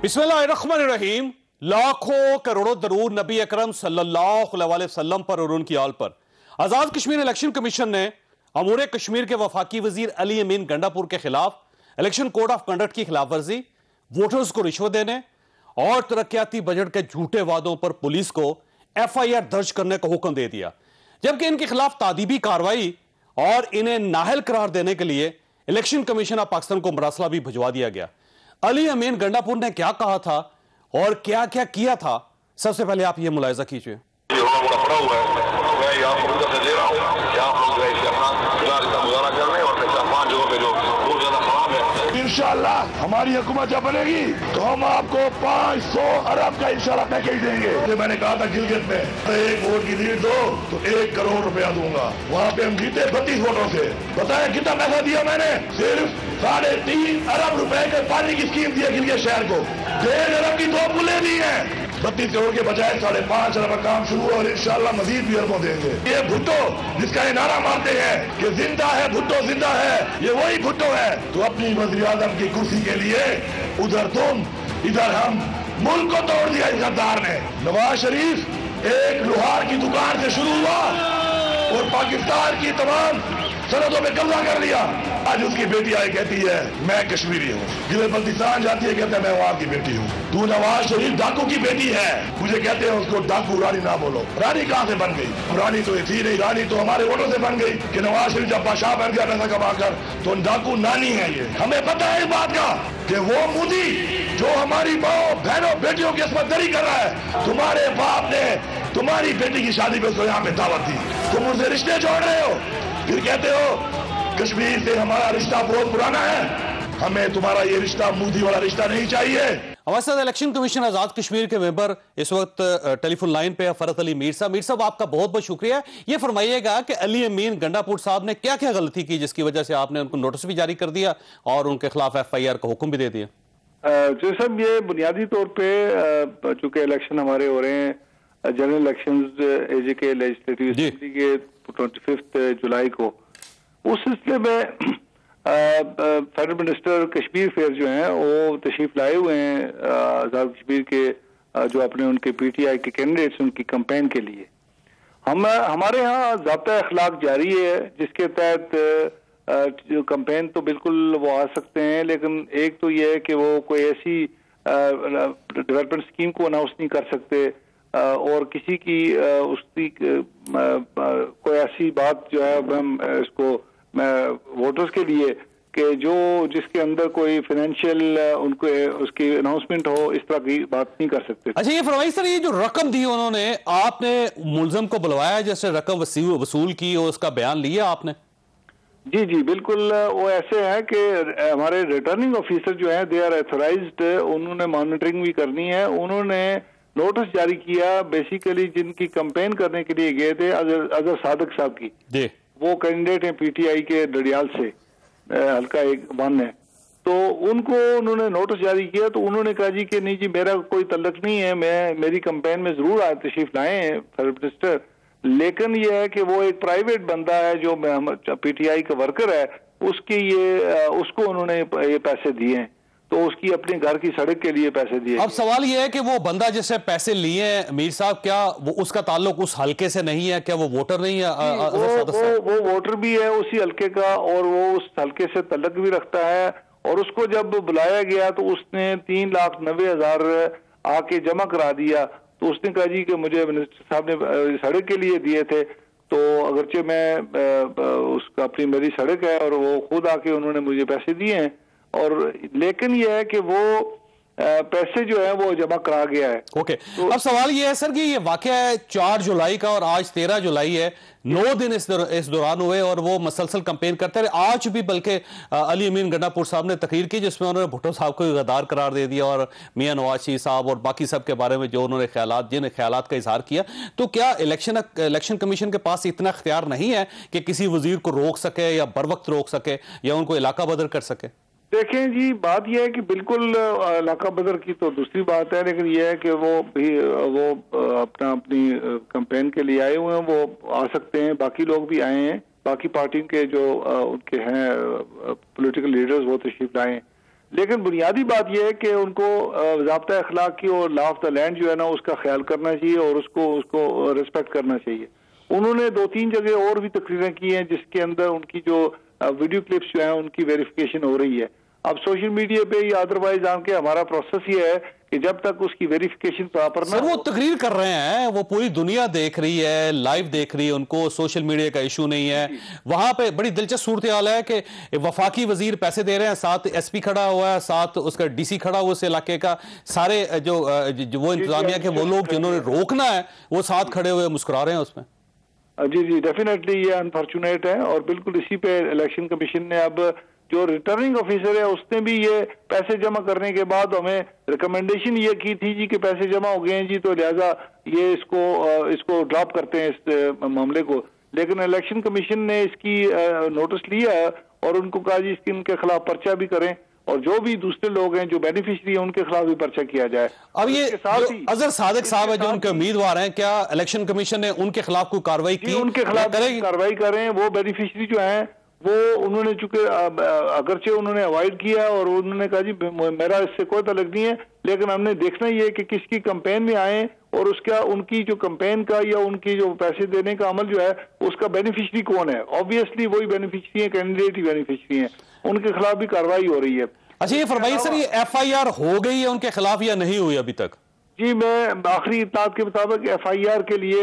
बिस्मिल्लाहिर्रहमानिर्रहीम। लाखों करोड़ों दरूद नबी अकरम सल्लल्लाहु अलैहि वसल्लम पर और उनकी आल पर। आजाद कश्मीर इलेक्शन कमीशन ने अमूर कश्मीर के वफाकी वजीर अली अमीन गंडापुर के खिलाफ इलेक्शन कोड ऑफ कंडक्ट की खिलाफ वर्जी, वोटर्स को रिश्वत देने और तरक्याती बजट के झूठे वादों पर पुलिस को FIR दर्ज करने का हुक्म दे दिया, जबकि इनके खिलाफ तादीबी कार्रवाई और इन्हें नाहल करार देने के लिए इलेक्शन कमीशन ऑफ पाकिस्तान को मरासला भी भिजवा दिया गया। अली अमीन गंडापुर ने क्या कहा था और क्या क्या किया था, सबसे पहले आप ये मुलायजा कीजिए। इंशाअल्लाह हमारी हुकूमत जब बनेगी तो हम आपको 500 अरब का इंशाअल्लाह पैकेज देंगे। मैंने कहा था गिलगित में एक वोट की लीड दो तो 1 करोड़ रुपया दूंगा। वहाँ पे हम जीते 32 वोटों से। बताया कितना पैसा दिया मैंने? सिर्फ 3.5 अरब रुपए के पानी की स्कीम दी है गिलगित शहर को। 1.5 अरब की 2 पुलें दी है। 32 करोड़ के बजाय 5.5 अरब का काम शुरू और इंशाअल्लाह मजीद भी अरबों देंगे। ये भुट्टो जिसका ये नारा मारते हैं कि जिंदा है भुट्टो जिंदा है, ये वही भुट्टो है। तो अपनी वज़ीर आज़म की कुर्सी के लिए उधर तुम इधर हम, मुल्क को तोड़ दिया इस गद्दार ने। नवाज शरीफ एक लोहार की दुकान से शुरू हुआ और पाकिस्तान की तमाम सरहदों में कब्जा कर लिया। आज उसकी बेटी आई कहती है मैं कश्मीरी हूँ, जिले बल्तिस्तान जाती है कहते हैं मैं वहाँ की बेटी हूँ। तू नवाज शरीफ डाकू की बेटी है, मुझे कहते हैं उसको डाकू रानी ना बोलो। रानी कहाँ से बन गई? रानी तो ये थी नहीं, रानी तो हमारे वोटों से बन गई कि नवाज शरीफ जब बादशाह बन गया पैसा कमा कर, तो डाकू नानी है ये। हमें पता है इस बात का कि वो मोदी जो हमारी बहनों बेटियों की इसमत दरी कर रहा है, तुम्हारे बाप ने तुम्हारी बेटी की शादी पे उसको यहाँ पे दावत दी, तुम उनसे रिश्ते जोड़ रहे हो, फिर कहते हो कश्मीर से हमारा रिश्ता बहुत पुराना है। हमें तुम्हारा ये रिश्ता मोदी वाला रिश्ता नहीं चाहिए। हमारे साथ इलेक्शन कमीशन आजाद कश्मीर के मेंबर इस वक्त टेलीफोन लाइन पे फरत अली मीर साहब। मीर साहब, आपका बहुत बहुत शुक्रिया। ये फरमाइएगा कि अली अमीन गंडापुर साहब ने क्या क्या गलती की जिसकी वजह से आपने उनको नोटिस भी जारी कर दिया और उनके खिलाफ FIR का हुक्म भी दे दिया? जी साहब, ये बुनियादी तौर पे चूंकि इलेक्शन हमारे हो रहे हैं, general elections AJ legislative assembly के 25 जुलाई को, उस सिलसिले में फेडरल मिनिस्टर कश्मीर फेयर जो हैं वो तशरीफ लाए हुए हैं आजाद कश्मीर के जो अपने उनके PTI के कैंडिडेट्स उनकी कैंपेन के लिए। हमारे यहाँ ज़ाब्ता अखलाक जारी है जिसके तहत जो कैंपेन तो बिल्कुल वो आ सकते हैं, लेकिन एक तो ये है कि वो कोई ऐसी डेवलपमेंट स्कीम को अनाउंस नहीं कर सकते और किसी की उसकी कोई ऐसी बात जो है हम इसको वोटर्स के लिए कि जो जिसके अंदर कोई फाइनेंशियल उनको उसकी अनाउंसमेंट हो, इस तरह की बात नहीं कर सकते। अच्छा, ये फरमाइए सर, ये जो रकम दी उन्होंने, आपने मुलजम को बुलवाया जैसे रकम वसूल की और उसका बयान लिया आपने? जी जी बिल्कुल, वो ऐसे है कि हमारे रिटर्निंग ऑफिसर जो है दे आर ऑथराइज्ड, उन्होंने मॉनिटरिंग भी करनी है। उन्होंने नोटिस जारी किया बेसिकली जिनकी कैंपेन करने के लिए गए थे, अजहर सादिक साहब की, वो कैंडिडेट हैं PTI के डडियाल से, हल्का 1 है, तो उनको उन्होंने नोटिस जारी किया। तो उन्होंने कहा जी कि नहीं जी मेरा कोई तल्लक नहीं है, मेरी कैंपेन में जरूर आए तशरीफ लाए हैं फेडरल मिनिस्टर, लेकिन ये है कि वो एक प्राइवेट बंदा है जो PTI का वर्कर है, उसको उन्होंने ये पैसे दिए हैं, तो उसकी अपने घर की सड़क के लिए पैसे दिए। अब सवाल यह है कि वो बंदा जिससे पैसे लिए हैं मीर साहब, क्या वो उसका ताल्लुक उस हलके से नहीं है? क्या वो वोटर नहीं है? वो वोटर भी है उसी हलके का और वो उस हलके से ताल्लुक भी रखता है। और उसको जब बुलाया गया तो उसने 3,90,000 आके जमा करा दिया। तो उसने कहा जी कि मुझे मिनिस्टर साहब ने सड़क के लिए दिए थे, तो अगरचे मैं उसका अपनी मेरी सड़क है और वो खुद आके उन्होंने मुझे पैसे दिए हैं, और लेकिन यह है कि वो पैसे जो है वो जमा करा गया है। ओके, तो अब सवाल ये है सर कि ये वाकया है 4 जुलाई का और आज 13 जुलाई है, 9 दिन इस दौरान हुए और वो मसलसल कैंपेन करते रहे। आज भी बल्कि अली अमीन गंडापुर साहब ने तकरीर की जिसमें उन्होंने भुट्टो साहब को गद्दार करार दे दिया और मियां नवाज शरीफ साहब और बाकी सब के बारे में जो उन्होंने जिन ख्यालात का इजहार किया। तो क्या इलेक्शन कमीशन के पास इतना इख्तियार नहीं है कि किसी वजीर को रोक सके या बर वक्त रोक सके या उनको इलाका बदर कर सके? देखें जी, बात यह है कि बिल्कुल इलाका बदर की तो दूसरी बात है, लेकिन यह है कि वो अपनी कैंपेन के लिए आए हुए हैं, वो आ सकते हैं, बाकी लोग भी आए हैं, बाकी पार्टी के जो उनके हैं पॉलिटिकल लीडर्स वो तशरीफ लाए। लेकिन बुनियादी बात यह है कि उनको ज़ाब्ता अखलाक की और लॉ ऑफ द लैंड जो है ना उसका ख्याल करना चाहिए और उसको रिस्पेक्ट करना चाहिए। उन्होंने 2-3 जगह और भी तकरीरें की हैं जिसके अंदर उनकी जो वीडियो क्लिप्स जो है उनकी वेरिफिकेशन हो रही है। अब सोशल मीडिया पे या अदरवाइज आन के हमारा प्रोसेस ये है कि जब तक उसकी वेरिफिकेशन प्रॉपर ना, सर वो तकरीर कर रहे हैं, वो पूरी दुनिया देख रही है, लाइव देख रही है, उनको सोशल मीडिया का इशू नहीं है। वहां पे बड़ी दिलचस्प सूरत हाल है कि वफाकी वजीर पैसे दे रहे हैं, साथ एसपी खड़ा हुआ है, साथ उसका डीसी खड़ा हुआ उस इलाके का, सारे जो वो इंतजामिया के वो लोग जिन्होंने रोकना है वो साथ खड़े हुए मुस्कुरा रहे हैं उसमें। जी डेफिनेटली ये अनफॉर्चुनेट है और बिल्कुल इसी पे इलेक्शन कमीशन ने अब जो रिटर्निंग ऑफिसर है उसने भी ये पैसे जमा करने के बाद हमें रिकमेंडेशन ये की थी जी कि पैसे जमा हो गए हैं जी, तो लिहाजा ये इसको ड्रॉप करते हैं इस मामले को। लेकिन इलेक्शन कमीशन ने इसकी नोटिस लिया है और उनको कहा जी इनके खिलाफ पर्चा भी करें और जो भी दूसरे लोग हैं जो बेनिफिशियरी हैं उनके खिलाफ भी पर्चा किया जाए। अब ये अजहर सादिक साहब है जो उनके उम्मीदवार हैं, क्या इलेक्शन कमीशन ने उनके खिलाफ कोई कार्रवाई की? उनके खिलाफ कार्रवाई करें। वो बेनिफिशियरी जो है वो उन्होंने चूंकि अगरचे उन्होंने अवॉइड किया और उन्होंने कहा जी मेरा इससे कोई तल्लुक नहीं है, लेकिन हमने देखना ही है कि किसकी कैंपेन में आए और उसका उनकी जो कैंपेन का या उनकी जो पैसे देने का अमल जो है उसका बेनिफिशियरी कौन है। ऑब्वियसली वही बेनिफिशियरी है, कैंडिडेट ही बेनिफिशियरी है, उनके खिलाफ भी कार्रवाई हो रही है। अच्छा ये फरमाइए सर, ये FIR हो गई है उनके खिलाफ या नहीं हुई अभी तक? जी मैं आखिरी इत्तलात के मुताबिक FIR के लिए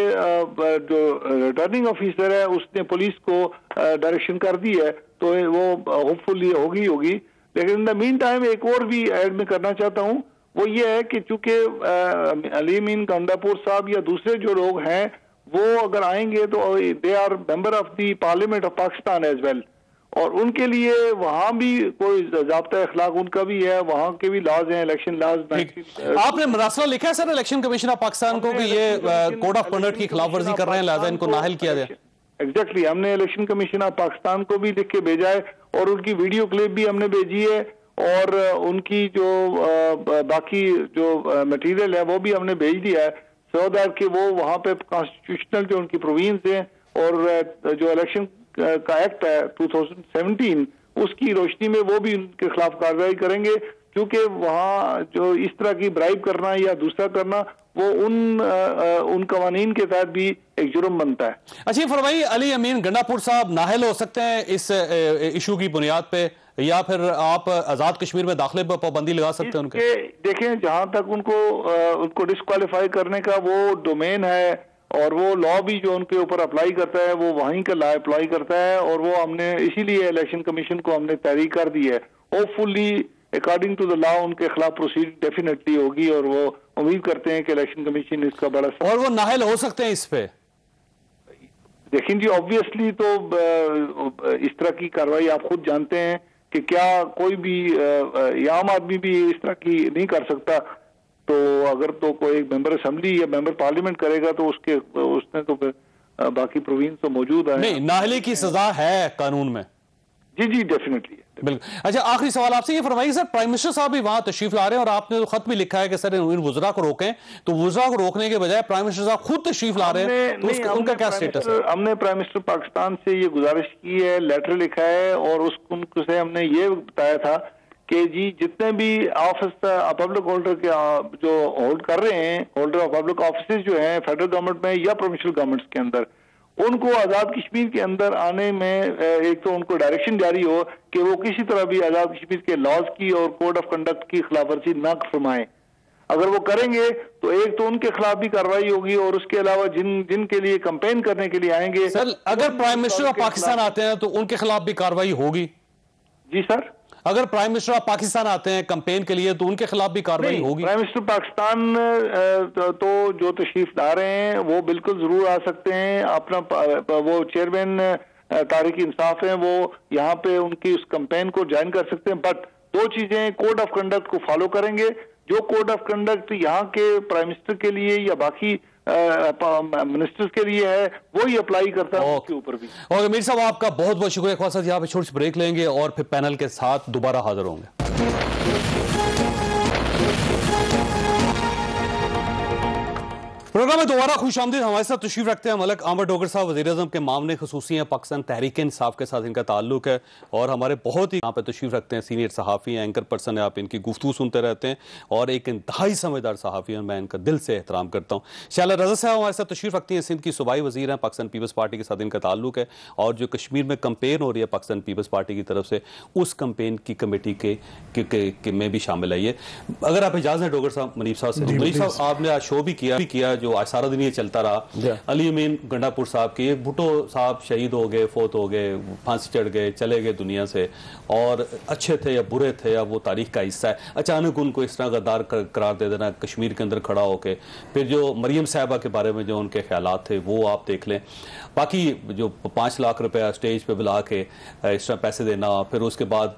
जो रिटर्निंग ऑफिसर है उसने पुलिस को डायरेक्शन कर दी है, तो वो होपफुली होगी। लेकिन इन द मीन टाइम एक और भी ऐड में करना चाहता हूँ, वो ये है कि चूंकि अली अमीन गंडापुर साहब या दूसरे जो लोग हैं वो अगर आएंगे तो they are member of the parliament of Pakistan as well, और उनके लिए वहां भी कोई ज़ाब्ता अखलाक उनका भी है, वहां के भी लॉज हैं, इलेक्शन लॉज। आपने मरासला लिखा है sir election commission of Pakistan को कि ये कोड ऑफ कंडक्ट की खिलाफ वर्जी कर रहे हैं, लिहाजा इनको नाअहल किया जाए? एग्जैक्टली हमने इलेक्शन कमीशन ऑफ पाकिस्तान को भी लिख के भेजा है और उनकी वीडियो क्लिप भी हमने भेजी है और उनकी जो बाकी जो मटेरियल है वो भी हमने भेज दिया है, सो दैट कि वो वहां पे कॉन्स्टिट्यूशनल जो उनकी प्रोविंस हैं और जो इलेक्शन का एक्ट है 2017 उसकी रोशनी में वो भी उनके खिलाफ कार्रवाई करेंगे, क्योंकि वहाँ जो इस तरह की ब्राइब करना या दूसरा करना वो उन कवानीन के तहत भी एक जुर्म बनता है। अच्छा फरमाइए, अली अमीन गंडापुर साहब नाअहल हो सकते हैं इस इशू की बुनियाद पे, या फिर आप आजाद कश्मीर में दाखिले पर पाबंदी लगा सकते हैं उनके? देखें जहां तक उनको डिस्क्वालीफाई करने का वो डोमेन है और वो लॉ भी जो उनके ऊपर अप्लाई करता है वो वहीं का लॉ अप्लाई करता है, और वो हमने इसीलिए इलेक्शन कमीशन को हमने तहरीक कर दी है। Hopefully according to the law उनके खिलाफ प्रोसीड डेफिनेटली होगी और वो उम्मीद करते हैं कि इलेक्शन कमीशन इसका बड़ा और वो नाअहल हो सकते हैं इस पे। देखें जी ऑब्वियसली तो इस तरह की कार्रवाई आप खुद जानते हैं कि क्या कोई भी आम आदमी भी इस तरह की नहीं कर सकता, तो अगर तो कोई मेंबर असेंबली या मेंबर पार्लियामेंट करेगा तो उसने तो फिर बाकी प्रोविंस तो मौजूद है। नहीं, नाअहली की सजा है कानून में। जी डेफिनेटली बिल्कुल। अच्छा आखिरी सवाल आपसे ये फरमाइए सर, प्राइम मिनिस्टर साहब भी वहां तशरीफ ला रहे हैं और आपने तो खत भी लिखा है कि सर इन वुज़रा को रोकें, तो वुज़रा को रोकने के बजाय प्राइम मिनिस्टर साहब खुद तशरीफ ला रहे हैं, तो उनका क्या स्टेटस है? हमने प्राइम मिनिस्टर पाकिस्तान से ये गुजारिश की है, लेटर लिखा है और उनसे हमने ये बताया था कि जी जितने भी ऑफिस पब्लिक होल्डर के जो होल्ड कर रहे हैं, होल्डर ऑफ पब्लिक ऑफिस जो हैं फेडरल गवर्नमेंट में या प्रोविंशियल गवर्नमेंट्स के अंदर, उनको आजाद कश्मीर के अंदर आने में एक तो उनको डायरेक्शन जारी हो कि वो किसी तरह भी आजाद कश्मीर के लॉज की और कोड ऑफ कंडक्ट की खिलाफवर्जी न फरमाएं। अगर वो करेंगे तो एक तो उनके खिलाफ भी कार्रवाई होगी और उसके अलावा जिनके लिए कैंपेन करने के लिए आएंगे। सर अगर प्राइम मिनिस्टर ऑफ पाकिस्तान आते हैं तो उनके खिलाफ भी कार्रवाई होगी? जी सर, अगर प्राइम मिनिस्टर ऑफ पाकिस्तान आते हैं कैंपेन के लिए तो उनके खिलाफ भी कार्रवाई होगी? प्राइम मिनिस्टर पाकिस्तान तो जो तशरीफ ला रहे हैं वो बिल्कुल जरूर आ सकते हैं। अपना वो चेयरमैन तारीख इंसाफ हैं, वो यहाँ पे उनकी उस कैंपेन को ज्वाइन कर सकते हैं, बट दो चीजें, कोड ऑफ कंडक्ट को फॉलो करेंगे। जो कोड ऑफ कंडक्ट यहाँ के प्राइम मिनिस्टर के लिए या बाकी मिनिस्टर्स के लिए है वो ही अप्लाई करता है उसके ऊपर भी। और मीर साहब आपका बहुत बहुत शुक्रिया। ख्वासा यहाँ पे छोटी सी ब्रेक लेंगे और फिर पैनल के साथ दोबारा हाजिर होंगे। प्रोग्राम में दोबारा खुशामदीद। हमारे साथ तशरीफ रखते हैं मलक अहमद डोगर साहब, वज़ीर-ए-आज़म के मामले खुसूसी हैं, पाकिस्तान तहरीक इंसाफ के साथ इनका ताल्लुक है और हमारे बहुत ही यहाँ पे तशरीफ रखते हैं सीनियर सहाफ़ी हैं, एंकर पर्सन है, आप इनकी गुफ्तगू सुनते रहते हैं और एक इंतहाई समझदार सहाफ़ी हैं, मैं इनका दिल से एहतराम करता हूँ। शाला रज़ा साहब हमारे साथ तशरीफ रखती हैं, सिंध की सूबाई वज़ीर हैं, पाकिस्तान पीपल्स पार्टी के साथ इनका ताल्लुक है और जो कश्मीर में कंपेन हो रही है पाकिस्तान पीपल्स पार्टी की तरफ से, उस कंपेन की कमेटी के में भी शामिल है ये। अगर आप इजाज़त हैं डोगर साहब, मनीफ साहब से, मनीफ साहब आपने आज शो भी किया जो आज सारा दिन ये चलता रहा, अली अमीन गंडापुर साहब के, भुट्टो साहब शहीद हो गए, फोत हो गए, फांसी चढ़ गए, चले गए दुनिया से, और अच्छे थे या बुरे थे या वो तारीख का हिस्सा है, अचानक उनको इस तरह गद्दार करार दे देना कश्मीर के अंदर खड़ा होके। फिर जो मरियम साहबा के बारे में जो उनके ख्यालात थे वो आप देख लें, बाकी जो 5 लाख रुपया स्टेज पे बुला के इस तरह पैसे देना, फिर उसके बाद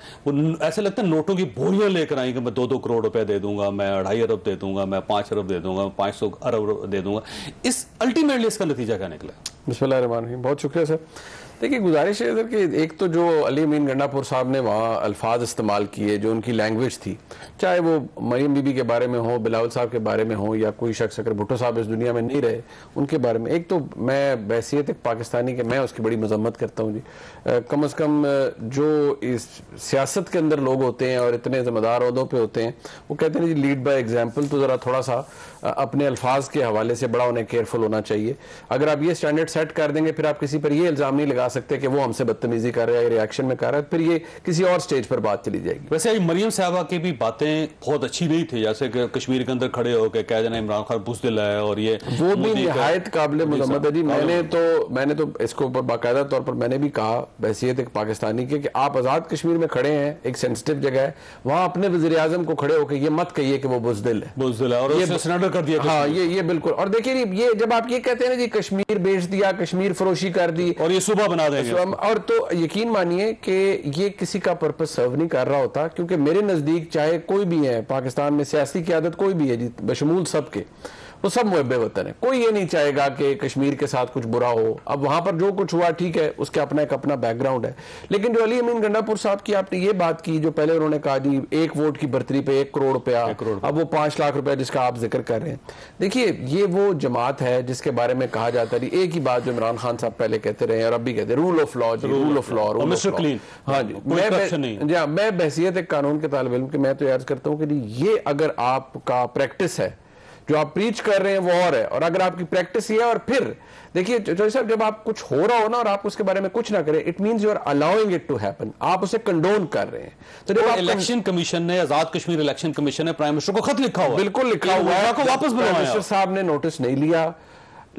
ऐसे लगता है नोटों की बोरियां लेकर आई कि मैं 2-2 करोड़ रुपए दे दूंगा, मैं 2.5 अरब दे दूंगा, मैं 5 अरब दे दूंगा, 500 अरब दे दूंगा। इस अल्टीमेटली इसका नतीजा क्या निकला? बिस्मिल्लाहिर्रहमानिर्रहीम, बहुत शुक्रिया सर। देखिए, गुजारिश है सर कि एक तो जो अली अमीन गंडापुर साहब ने वहाँ अल्फाज इस्तेमाल किए, जो उनकी लैंग्वेज थी, चाहे वो मरियम बीबी के बारे में हो, बिलावल साहब के बारे में हो, या कोई शख्स अगर भुट्टो साहब इस दुनिया में नहीं रहे उनके बारे में, एक तो मैं बहसीत एक पाकिस्तानी के मैं उसकी बड़ी मजम्मत करता हूँ जी। कम से कम जो इस सियासत के अंदर लोग होते हैं और इतने जिम्मेदार ओहदों पे होते हैं, वो कहते हैं जी लीड बाय एग्जाम्पल, तो ज़रा थोड़ा सा अपने अल्फाज के हवाले से बड़ा उन्हें केयरफुल होना चाहिए। अगर आप ये स्टैंडर्ड सेट कर देंगे, फिर आप किसी पर ये इल्ज़ाम नहीं लगा सकते कि वो हमसे बदतमीजी कर रहा है, रिएक्शन में कर रहा है, फिर ये किसी और स्टेज पर बात चली जाएगी। वैसे मरियम साहबा की भी बातें बहुत अच्छी नहीं थी, जैसे कि कश्मीर के अंदर खड़े होकर कह देना इमरान खान बुज़दिल है, और ये वो भी निहायत काबिल मज़म्मत है जी। मैंने तो इसको ऊपर बाकायदा तौर पर मैंने भी कहा बहसीत एक पाकिस्तानी के कि आप आज़ाद कश्मीर में खड़े हैं, एक सेंसिटिव जगह है, वहाँ अपने वज़ीर-ए-आज़म को खड़े होकर ये मत कहिए कि वो बुज़दिल है और ये सरेंडर कर दिया। हाँ, ये बिल्कुल। और देखिए ये जब आप ये कहते हैं ना जी कश्मीर बेच दिया, कश्मीर फरोशी कर दी और ये सुबह बना देंगे, और तो यकीन मानिए कि ये किसी का पर्पस सर्व नहीं कर रहा होता, क्योंकि मेरे नजदीक चाहे कोई भी है पाकिस्तान में सियासी क़यादत कोई भी है जी, बशमूल सबके, वो सब मुहब्बे वतन है। कोई ये नहीं चाहेगा कि कश्मीर के साथ कुछ बुरा हो। अब वहां पर जो कुछ हुआ ठीक है, उसके अपना एक अपना बैकग्राउंड है। लेकिन जो अली अमीन गंडापुर साहब की आपने ये बात की, जो पहले उन्होंने कहा जी 1 वोट की बर्तरी पे 1 करोड़ रुपया, अब वो 5 लाख रुपया जिसका आप जिक्र कर रहे हैं। देखिए, ये वो जमात है जिसके बारे में कहा जाता है एक ही बात जो इमरान खान साहब पहले कहते रहे और अब भी कहते हैं, rule of law, rule of law. हाँ जी, मैं बहसीत एक कानून के तालिब इल्म के मैं तो अर्ज करता हूँ कि ये अगर आपका प्रैक्टिस है, जो आप प्रीच कर रहे हैं वो और है, और अगर आपकी प्रैक्टिस ये है, और फिर देखिए जॉय साहब, जब आप कुछ हो रहा हो ना और आप उसके बारे में कुछ ना करें, it means you are allowing it to happen, आप उसे कंडोन कर रहे हैं। तो जब आप इलेक्शन कमीशन ने, आजाद कश्मीर इलेक्शन कमीशन ने प्राइम मिनिस्टर को खत लिखा हुआ, बिल्कुल लिखा हुआ है, वापस प्राइम मिनिस्टर साहब ने नोटिस नहीं लिया।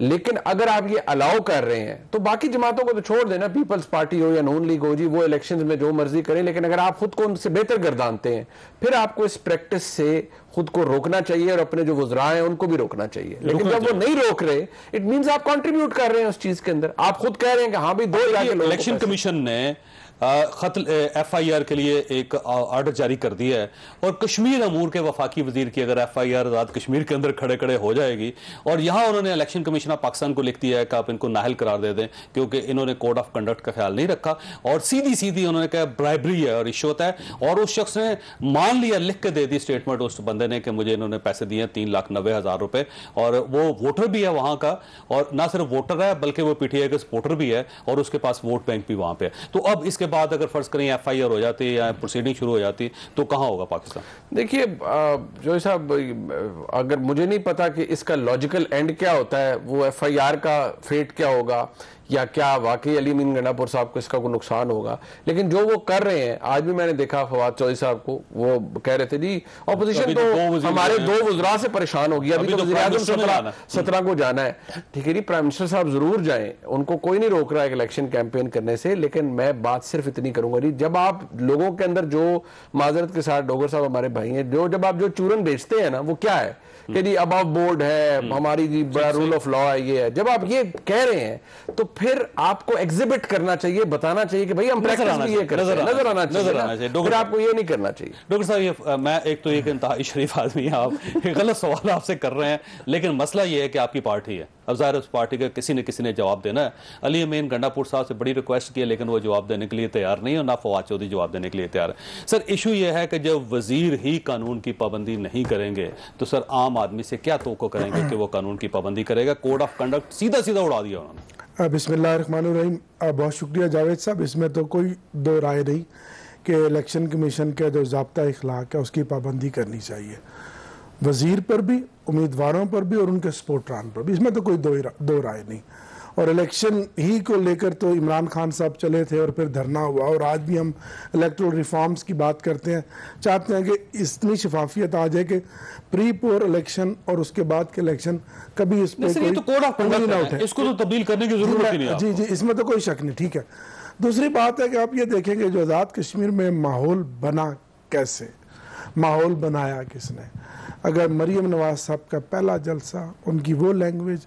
लेकिन अगर आप ये अलाउ कर रहे हैं तो बाकी जमातों को तो छोड़ देना, पीपल्स पार्टी हो या नून लीग हो जी, वो इलेक्शंस में जो मर्जी करें, लेकिन अगर आप खुद को उनसे बेहतर गर्दानते हैं, फिर आपको इस प्रैक्टिस से खुद को रोकना चाहिए और अपने जो वज़रा हैं उनको भी रोकना चाहिए। लेकिन जब वो नहीं रोक रहे, इट मींस आप कंट्रीब्यूट कर रहे हैं उस चीज के अंदर, आप खुद कह रहे हैं कि हाँ भाई दो इलेक्शन कमीशन ने खत FIR के लिए एक ऑर्डर जारी कर दिया है, और कश्मीर अमूर के वफाकी वजीर की अगर FIR आजाद कश्मीर के अंदर खड़े खड़े हो जाएगी, और यहाँ उन्होंने इलेक्शन कमीशन ऑफ पाकिस्तान को लिख दिया है कि आप इनको नाहल करार दे दें क्योंकि इन्होंने कोड ऑफ कंडक्ट का ख्याल नहीं रखा, और सीधी सीधी उन्होंने कहा ब्राइबरी है और रिश्वत है, और उस शख्स ने मान लिया, लिख के दे दी स्टेटमेंट उस बंदे ने कि मुझे इन्होंने पैसे दिए 3,90,000 रुपए, और वो वोटर भी है वहाँ का, और ना सिर्फ वोटर है बल्कि वो PTI का सपोर्टर भी है, और उसके पास वोट बैंक भी वहाँ पे है। तो अब इसके बाद अगर फर्ज करें FIR हो जाती है या प्रोसीडिंग शुरू हो जाती तो कहां होगा पाकिस्तान? देखिए जॉय साहब, अगर मुझे नहीं पता कि इसका लॉजिकल एंड क्या होता है, वो FIR का फेट क्या होगा, या क्या वाकई अली अमीन गंडापुर साहब को इसका कोई नुकसान होगा, लेकिन जो वो कर रहे हैं, आज भी मैंने देखा फवाद चौधरी साहब को, वो कह रहे थे जी ऑपोजिशन तो हमारे 2 वज़रा से परेशान होगी, अभी तो वज़ीर-ए-आज़म 17 को जाना है। ठीक है जी, प्राइम मिनिस्टर साहब जरूर जाएं, उनको कोई नहीं रोक रहा है इलेक्शन कैंपेन करने से, लेकिन मैं बात सिर्फ इतनी करूंगा जी, जब आप लोगों के अंदर जो माजरत के साथ डोगर साहब हमारे भाई हैं, जब आप जो चूरन बेचते हैं ना, वो क्या है कि जी अबव बोर्ड है, हमारी जी बड़ा रूल ऑफ लॉ है, ये है, जब आप ये कह रहे हैं तो फिर आपको एग्जिबिट करना चाहिए, बताना चाहिए कि भाई हम प्रैक्टिस भी ये करते हैं, नजर आना चाहिए, फिर आपको ये नहीं करना चाहिए। डॉक्टर साहब, ये मैं एक तो एक इंतहाई शरीफ आदमी है, आप गलत सवाल आपसे कर रहे हैं, लेकिन मसला ये है कि आपकी पार्टी है, अब ज़ाहिर उस पार्टी का किसी न किसी ने जवाब देना है। अली अमीन गंडापुर साहब से बड़ी रिक्वेस्ट की है, लेकिन वो जवाब देने के लिए तैयार नहीं है, और ना फवाद चौधरी जवाब देने के लिए तैयार है। सर, इशू ये है कि जब वजीर ही कानून की पाबंदी नहीं करेंगे तो सर आम आम आदमी से क्या तवक्को करेंगे कि वो कानून की पाबंदी करेगा? कोड ऑफ कंडक्ट सीधा सीधा उड़ा दिया उन्होंने। बिस्मिल्लाहिर्रहमानिर्रहीम। बहुत शुक्रिया जावेद साहब। इसमें तो कोई दो राय नहीं कि इलेक्शन कमीशन का जो ज़ाब्ता इखलाक है उसकी पाबंदी करनी चाहिए, वज़ीर पर भी, उम्मीदवारों पर भी और उनके सपोर्टरान पर भी। इसमें तो कोई दो राय नहीं। और इलेक्शन ही को लेकर तो इमरान खान साहब चले थे और फिर धरना हुआ, और आज भी हम इलेक्टोरल रिफॉर्म्स की बात करते हैं, चाहते हैं कि इतनी शफाफियत आ जाए कि प्री पोर इलेक्शन और उसके बाद के इलेक्शन कभी इस पर कोई तो कोड ऑफ कंडक्ट ना उठे, इसको तो तब्दील करने की जरूरत ही नहीं है। जी, इसमें तो कोई शक नहीं। ठीक है, दूसरी बात है कि आप ये देखेंगे जो आज़ाद कश्मीर में माहौल बना, कैसे माहौल बनाया किसने? अगर मरीम नवाज साहब का पहला जलसा, उनकी वो लैंग्वेज,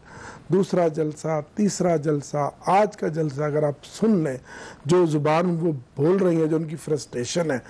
दूसरा जलसा, तीसरा जलसा, आज का जलसा अगर आप सुन लें, जो ज़ुबान वो बोल रही है, जो उनकी फ्रस्ट्रेशन है,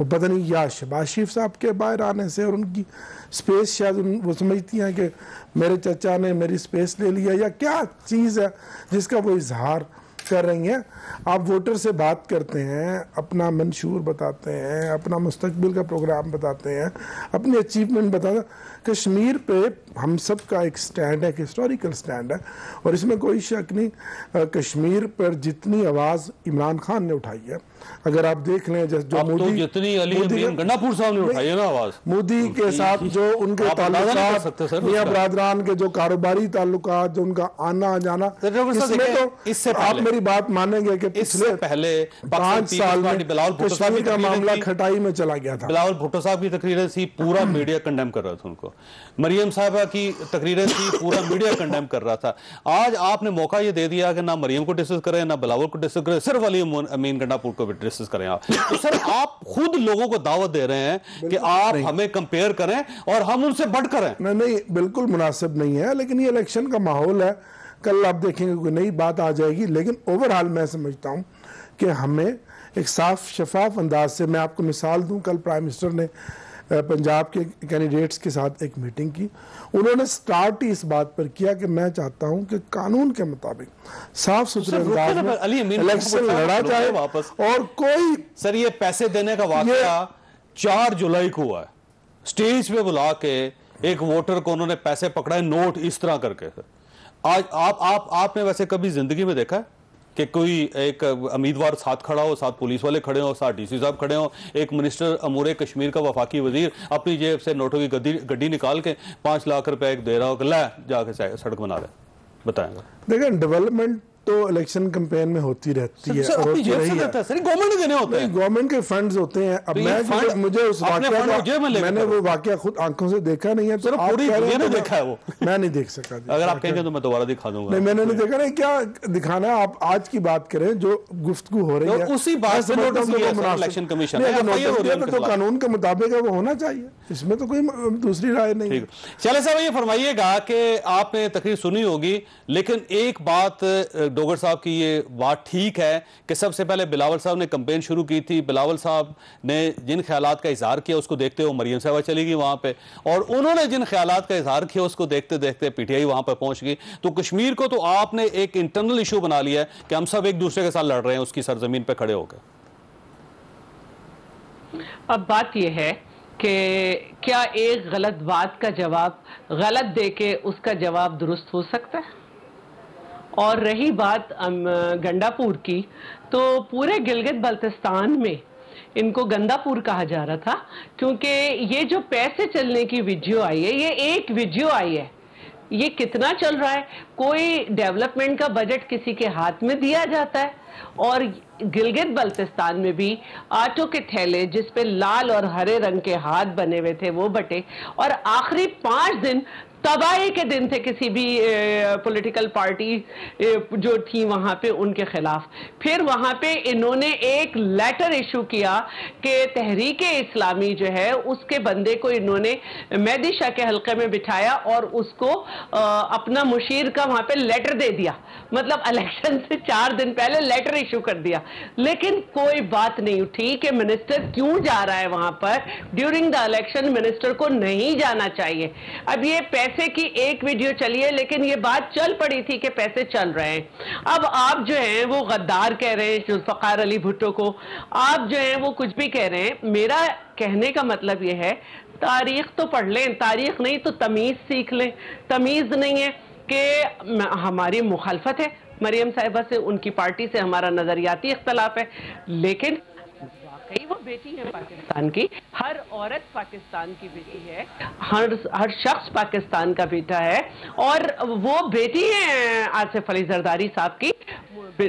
वो पता नहीं या शहबाज शरीफ साहब के बाहर आने से और उनकी स्पेस, शायद वो समझती हैं कि मेरे चचा ने मेरी स्पेस ले लिया, या क्या चीज़ है जिसका वो इजहार कर रही हैं। आप वोटर से बात करते हैं, अपना मंशूर बताते हैं, अपना मुस्तकबिल का प्रोग्राम बताते हैं, अपनी अचीवमेंट बताते हैं। कश्मीर पे हम सब का एक स्टैंड है, हिस्टोरिकल स्टैंड है, और इसमें कोई शक नहीं। कश्मीर पर जितनी आवाज़ इमरान खान ने उठाई है, अगर आप देख लें जो मोदी, जितनी अली अमीन गंडापुर साहब ने उठाई है ना आवाज़, मोदी के साथ जो उनके ताल्लुकात, मियां बरादरान के जो कारोबारी ताल्लुकात, जो उनका आना जाना, इसमें तो इससे आप मेरी बात मानेंगे कि इससे पहले 5 साल में कश्मीर का मामला खटाई में चला गया था। बिलावल भुट्टो साहब की तकरीरें थी, पूरा मीडिया कंडेम कर रहा था उनको। मरियम साहबा की तकरीरें थी, पूरा मीडिया कंडेम कर रहा था। आज आपने मौका ये दे दिया कि ना मरियम को डिस्कस करें, ना बिलावल को डिस्कस करें, सिर्फ अली अमीन गंडापुर को डिस्कस करें आप। तो सर आप खुद लोगों को दावत दे रहे हैं कि आप हमें कंपेयर करें और हम उनसे बढ़ करें। नहीं, बिल्कुल मुनासिब नहीं है, लेकिन ये इलेक्शन का माहौल है, कल आप देखेंगे कोई नई बात आ जाएगी। लेकिन ओवरऑल मैं समझता हूँ कि हमें एक साफ शफाफ अंदाज से, मैं आपको मिसाल दूँ, कल प्राइम मिनिस्टर ने पंजाब के कैंडिडेट्स के साथ एक मीटिंग की। उन्होंने स्टार्ट ही इस बात पर किया कि मैं चाहता हूं कि कानून के मुताबिक साफ सुथरे अंदाज में इलेक्शन लड़ा जाए वापस। और कोई सर ये पैसे देने का वाकया 4 जुलाई को हुआ है, स्टेज पे बुला के एक वोटर को उन्होंने पैसे पकड़ाए, नोट इस तरह करके। आज आपने वैसे कभी जिंदगी में देखा है कि कोई एक उम्मीदवार साथ खड़ा हो, साथ पुलिस वाले खड़े हो, साथ डीसी साहब खड़े हो, एक मिनिस्टर अमूर कश्मीर का वफाकी वजीर अपनी जेब से नोटों की गड्डी निकाल के 5 लाख रुपए एक दे रहा हो कि ला जाके सड़क बना रहे? बताएंगे। देखिए, डेवलपमेंट तो इलेक्शन कैंपेन में होती रहती है, और होती रही है। सर गवर्नमेंट देने होते हैं, गवर्नमेंट के फंड्स होते हैं। अब मुझे उस वाकया का, मैंने वो वाकया खुद आंखों से देखा नहीं है, तो आप पूरी दुनिया ने देखा है वो, मैं नहीं देख सका। अगर आप कहेंगे तो मैं दोबारा दिखा दूंगा। नहीं, मैंने नहीं देखा। नहीं, क्या दिखाना है? आप आज की बात करें, जो गुफ्तगू हो रही है उसी बात से इलेक्शन कमीशन तो कानून के मुताबिक है, वो होना चाहिए, इसमें तो कोई दूसरी राय नहीं। चले साहब, ये फरमाइएगा कि आपने तकरीर सुनी होगी, लेकिन एक बात डोगर साहब की ये बात ठीक है कि सबसे पहले बिलावल साहब ने कैंपेन शुरू की थी। बिलावल साहब ने जिन ख्यालात का इजहार किया, उसको देखते हुए मरियम साहबा चली गई वहां पे, और उन्होंने जिन ख्यालात का इजहार किया, उसको देखते देखते पीटीआई वहां पे पहुंच गई। तो कश्मीर को तो आपने एक इंटरनल इशू बना लिया है कि हम सब एक दूसरे के साथ लड़ रहे हैं उसकी सरजमीन पे खड़े होकर। अब बात यह है कि क्या एक गलत बात का जवाब गलत देके उसका जवाब दुरुस्त हो सकता है? और रही बात गंडापुर की, तो पूरे गिलगित बल्तिस्तान में इनको गंदापुर कहा जा रहा था, क्योंकि ये जो पैसे चलने की वीडियो आई है, ये एक वीडियो आई है, ये कितना चल रहा है? कोई डेवलपमेंट का बजट किसी के हाथ में दिया जाता है? और गिलगित बल्तिस्तान में भी आटो के थैले जिस पे लाल और हरे रंग के हाथ बने हुए थे वो बटे, और आखिरी 5 दिन तबाही के दिन थे किसी भी पॉलिटिकल पार्टी जो थी वहां पे उनके खिलाफ। फिर वहां पे इन्होंने एक लेटर इशू किया कि तहरीक इस्लामी जो है उसके बंदे को इन्होंने मेहदी शाह के हल्के में बिठाया और उसको अपना मुशीर का वहां पे लेटर दे दिया, मतलब इलेक्शन से 4 दिन पहले लेटर इशू कर दिया। लेकिन कोई बात नहीं उठी कि मिनिस्टर क्यों जा रहा है वहां पर ड्यूरिंग द इलेक्शन, मिनिस्टर को नहीं जाना चाहिए। अब ये पैसे की एक वीडियो चली है, लेकिन ये बात चल पड़ी थी कि पैसे चल रहे हैं। अब आप जो हैं वो गद्दार कह रहे हैं जुल्फ़िकार अली भुट्टो को, आप जो हैं वो कुछ भी कह रहे हैं। मेरा कहने का मतलब ये है तारीख तो पढ़ लें, तारीख नहीं तो तमीज़ सीख लें। तमीज़ नहीं है कि हमारी मुखालफत है मरियम साहिबा से, उनकी पार्टी से हमारा नज़रियाती इख्तलाफ है, लेकिन वाकई वो बेटी है पाकिस्तान की, हर औरत पाकिस्तान की बेटी है, हर शख्स पाकिस्तान का बेटा है, और वो बेटी है आसिफ अली जरदारी साहब की।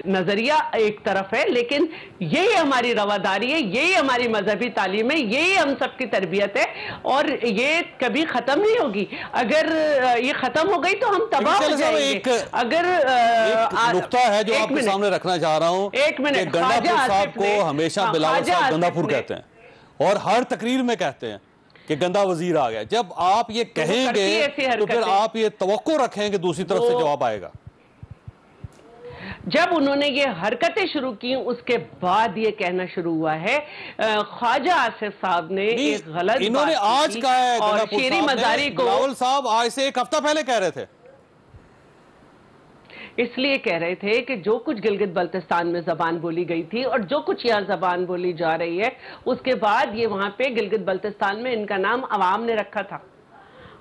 नजरिया एक तरफ है, लेकिन यही हमारी रवादारी है, यही हमारी मजहबी तालीम है, यही हम सबकी तरबियत है, और ये कभी खत्म नहीं होगी। अगर ये खत्म हो गई तो हम तबाह हो जाएंगे। अगर नुक्ता है जो आपके सामने रखना चाह रहा हूं, एक मिनट, गंडापुर साहब को हमेशा बिलावल साहब गंडापुर कहते हैं, और हर तकरीर में कहते हैं कि गंदा वजीर आ गया। जब आप ये कहेंगे तो फिर आप ये तवक्को रखें कि दूसरी तरफ से जवाब आएगा। जब उन्होंने ये हरकतें शुरू की, उसके बाद ये कहना शुरू हुआ है ख्वाजा आसिफ साहब ने एक गलत इन्होंने आज कहा है, और शेरी मजारी को बिलावल साहब आज से एक हफ्ता पहले कह रहे थे। इसलिए कह रहे थे कि जो कुछ गिलगित बल्तिस्तान में जबान बोली गई थी और जो कुछ यहाँ जबान बोली जा रही है, उसके बाद ये वहां पे गिलगित बल्तिस्तान में इनका नाम अवाम ने रखा था,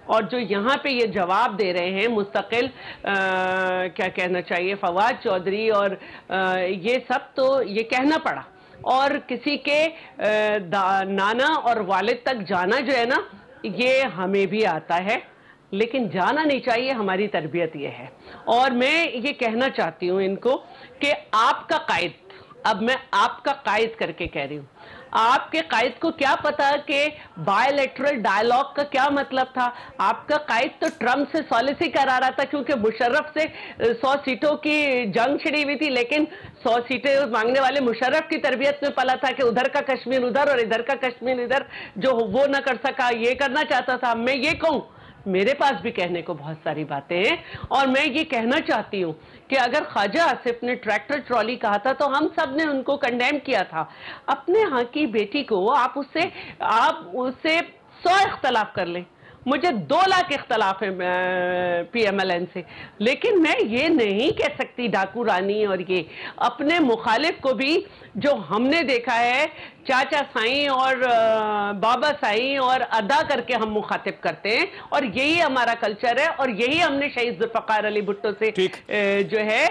और जो यहाँ पे ये जवाब दे रहे हैं मुस्तकिल क्या कहना चाहिए फवाद चौधरी और ये सब, तो ये कहना पड़ा। और किसी के नाना और वालिद तक जाना जो है ना, ये हमें भी आता है, लेकिन जाना नहीं चाहिए, हमारी तरबियत ये है। और मैं ये कहना चाहती हूँ इनको कि आपका कायद, अब मैं आपका कायद करके कह रही हूँ, आपके कायद को क्या पता कि बायलैटरल डायलॉग का क्या मतलब था। आपका कायद तो ट्रम्प से सॉलिसी करा रहा था, क्योंकि मुशर्रफ से 100 सीटों की जंग छिड़ी हुई थी, लेकिन 100 सीटें मांगने वाले मुशर्रफ की तरबियत में पला था कि उधर का कश्मीर उधर और इधर का कश्मीर इधर, जो वो ना कर सका ये करना चाहता था। मैं ये कहूँ, मेरे पास भी कहने को बहुत सारी बातें हैं, और मैं ये कहना चाहती हूँ कि अगर ख्वाजा आसिफ ने ट्रैक्टर ट्रॉली कहा था तो हम सब ने उनको कंडेम किया था। अपने यहाँ की बेटी को आप उससे 100 इख्तलाफ कर लें, मुझे 2 लाख इख्तलाफ है PMLN से, लेकिन मैं ये नहीं कह सकती डाकू रानी और ये अपने मुखालिफ को भी, जो हमने देखा है चाचा साईं और बाबा साईं और अदा करके हम मुखातिब करते हैं, और यही हमारा कल्चर है, और यही हमने शहीद जुल्फ़िकार अली भुट्टो से जो है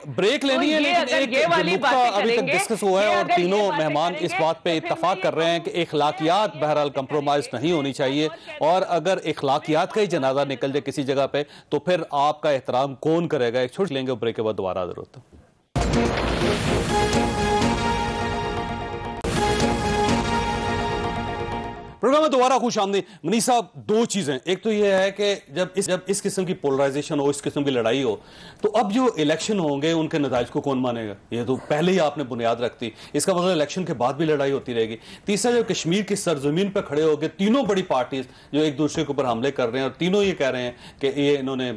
ब्रेक लेनी है। लेकिन ये वाली बात अभी तक डिस्कस हुआ है और तीनों मेहमान इस बात पे इत्तफाक कर रहे हैं कि इखलाकियात बहरहाल कंप्रोमाइज नहीं होनी चाहिए, और अगर इखलाकियात का ही जनाजा निकल जाए किसी जगह पे तो फिर आपका एहतराम कौन करेगा। एक छोड़ लेंगे, ब्रेक के बाद दोबारा जरूरत है। प्रोग्राम में दोबारा खुश आमदीद। मनीष साहब, 2 चीजें, एक तो यह है कि जब इस किस्म की पोलराइजेशन हो, इस किस्म की लड़ाई हो, तो अब जो इलेक्शन होंगे उनके नताइज को कौन मानेगा? ये तो पहले ही आपने बुनियाद रख दी, इसका मतलब इलेक्शन के बाद भी लड़ाई होती रहेगी। तीसरा, जो कश्मीर की सरजमीन पर खड़े होकर तीनों बड़ी पार्टीज जो एक दूसरे के ऊपर हमले कर रहे हैं और तीनों ये कह रहे हैं कि ये इन्होंने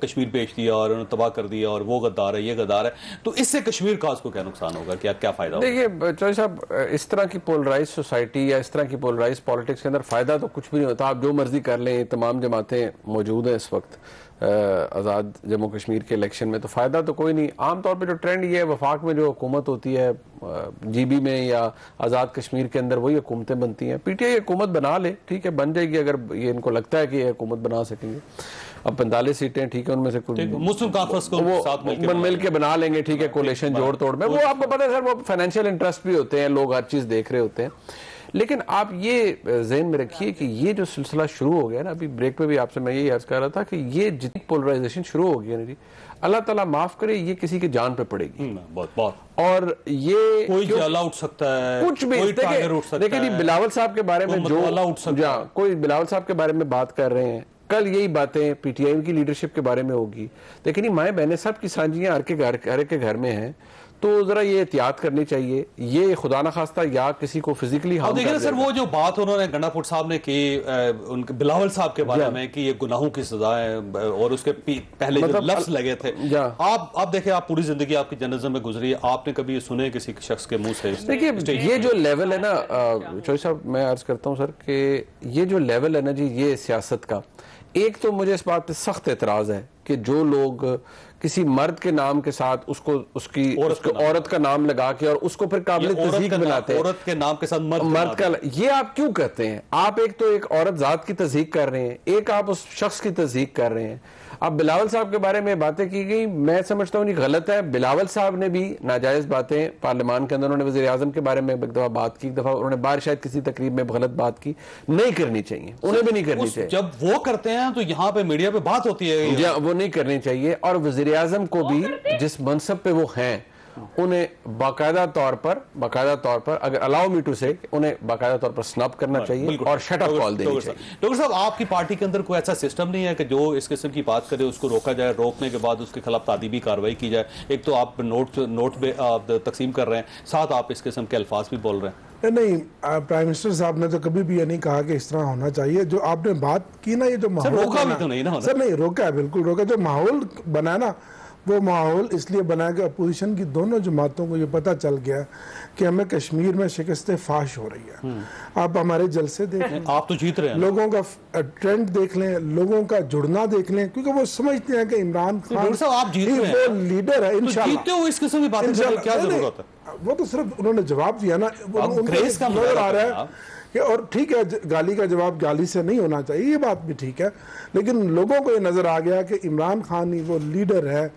कश्मीर बेच दिया और उन्होंने तबाह कर दिया और वो गद्दार है, ये गद्दार है, तो इससे कश्मीर काज को क्या नुकसान होगा, क्या फायदा होगा? देखिए चौधरी साहब, इस तरह की पोलराइज सोसाइटी या इस तरह की पोलराइज पॉलिटिक्स के अंदर फायदा तो कुछ भी नहीं होता। आप जो मर्जी कर लें, तमाम जमातें मौजूद हैं इस वक्त आज़ाद जम्मू कश्मीर के इलेक्शन में, तो फायदा तो कोई नहीं। आमतौर पे जो ट्रेंड ये है, वफाक में जो हुकूमत होती है GB में या आज़ाद कश्मीर के अंदर, वही हुकूमतें बनती हैं। PTI हुकूमत बना ले, ठीक है, बन जाएगी अगर ये इनको लगता है कि ये हुकूमत बना सकेंगे। अब 45 सीटें, ठीक है, उनमें से कुछ मुस्लिम कॉन्फ्रेंस को वो मिल के बना लेंगे, ठीक है, कोलेशन जोड़ तोड़ में। वो आपको पता है सर, वो फाइनेंशियल इंटरेस्ट भी होते हैं, लोग हर चीज देख रहे होते हैं। लेकिन आप ये ज़हन में रखिए कि ये जो सिलसिला शुरू हो गया ना, अभी ब्रेक में भी आपसे मैं यही अर्ज कर रहा था कि ये जितनी पोलराइजेशन शुरू हो गई है ना जी, अल्लाह ताला माफ करे, ये किसी की जान पे पड़ेगी। बहुत और ये कोई जाला उठ सकता है, कुछ भी देखिए बिलावल साहब के बारे में जो कोई बिलावल साहब के बारे में बात कर रहे हैं, कल यही बातें PTI की लीडरशिप के बारे में होगी। लेकिन माएँ बहनें सब की सांझियां हर के घर में हैं, तो जरा ये एहतियात करनी चाहिए। ये खुदा ना खास्ता या किसी को फिजिकली हार्म देखिए ना सर, वो जो बात उन्होंने गंडापुर साहब ने की उनके बिलावल साहब के बारे में कि ये गुनाहों की सजा है, और उसके पहले जो लफ्ज लगे थे, आप देखिए, आप पूरी जिंदगी आपकी जर्नलिज्म में गुजरी है, आपने कभी ये सुने किसी शख्स के मुंह से? देखिए ये जो लेवल है ना चौधरी साहब, मैं अर्ज करता हूँ सर कि ये जो लेवल है ना जी, ये सियासत का, एक तो मुझे इस बात पे सख्त एतराज है कि जो लोग किसी मर्द के नाम के साथ उसको उसकी औरत का नाम लगा के और उसको फिर काबिल तस्दीक बनाते हैं। औरत के नाम के साथ मर्द का, ये आप क्यों करते हैं? आप एक तो एक औरत जात की तस्दीक कर रहे हैं, एक आप उस शख्स की तस्दीक कर रहे हैं। अब बिलावल साहब के बारे में बातें की गई, मैं समझता हूँ ये गलत है। बिलावल साहब ने भी नाजायज बातें पार्लियामान के अंदर, उन्होंने वज़ीर आज़म के बारे में एक दफा बात की, एक दफा उन्होंने बाहर शायद किसी तकरीब में गलत बात की, नहीं करनी चाहिए, उन्हें भी नहीं करनी चाहिए। जब वो करते हैं तो यहाँ पे मीडिया पे बात होती है, वो नहीं करनी चाहिए। और वज़ीर आज़म को भी जिस मनसब पे वो हैं उन्हें बाकायदा तौर पर अगर अलाउ मी टू से, उन्हें बाकायदा तौर पर स्नब करना चाहिए और शट अप कॉल देनी चाहिए। डॉक्टर साहब, आपकी पार्टी के अंदर कोई ऐसा सिस्टम नहीं है कि जो इस किस्म की बात करे उसको रोका जाए, रोकने के बाद उसके खिलाफ तादीबी कार्रवाई की जाए? एक तो आप नोट तकसीम कर रहे हैं, साथ आप इस किस्म के अल्फाज भी बोल रहे हैं। नहीं, प्राइम मिनिस्टर साहब ने तो कभी भी ये नहीं कहा कि इस तरह होना चाहिए। जो आपने बात की ना, ये जो माहौल रोका भी तो नहीं ना सर, नहीं रोका है, बिल्कुल रोका। जो माहौल बना ना, वो माहौल इसलिए बना कि अपोजिशन की दोनों जमातों को ये पता चल गया कि हमें कश्मीर में शिकस्त फाश हो रही है। आप हमारे जलसे देख लें, आप तो जीत रहे हैं, लोगों का ट्रेंड देख लें, लोगों का जुड़ना देख लें, क्योंकि वो समझते हैं कि इमरान खान आप जीत रहे हैं, वो लीडर है। इंशाल्लाह जीतते हुए इस किस्म की बातें करने की क्या जरूरत है? वो तो सिर्फ उन्होंने जवाब दिया ना, नजर आ रहा है कि, और ठीक है, गाली का जवाब गाली से नहीं होना चाहिए, ये बात भी ठीक है, लेकिन लोगों को ये नजर आ गया कि इमरान खान ही वो लीडर है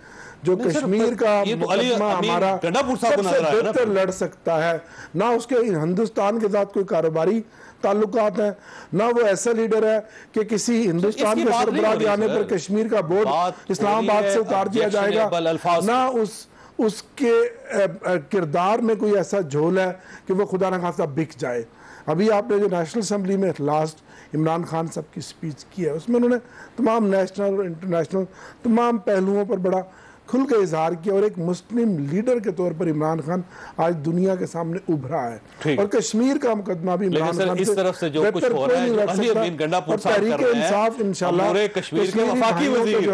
जो कश्मीर का मुकदमा हमारा सबसे बेहतर लड़ सकता है। ना उसके हिंदुस्तान के साथ कोई कारोबारी ताल्लुकात हैं, ना वो ऐसा लीडर है कि किसी हिंदुस्तान के सरबराह के आने पर कश्मीर का बोर्ड इस्लामाबाद से उतार दिया जाएगा, ना उसके किरदार में कोई ऐसा झोल है कि वो खुदा न खासा बिक जाए। अभी आपने जो नेशनल असेंबली में लास्ट इमरान खान साहब की स्पीच की है, उसमें उन्होंने तमाम नेशनल और इंटरनेशनल तमाम पहलुओं पर बड़ा खुल के इजहार किया, और एक मुस्लिम लीडर के तौर पर इमरान खान आज दुनिया के सामने उभरा है। और कश्मीर का मुकदमा भी इमरान खान इस तरफ से जो कुछ हो रहा है, इंसाफ इंशाल्लाह कश्मीर के वफाकी वजीर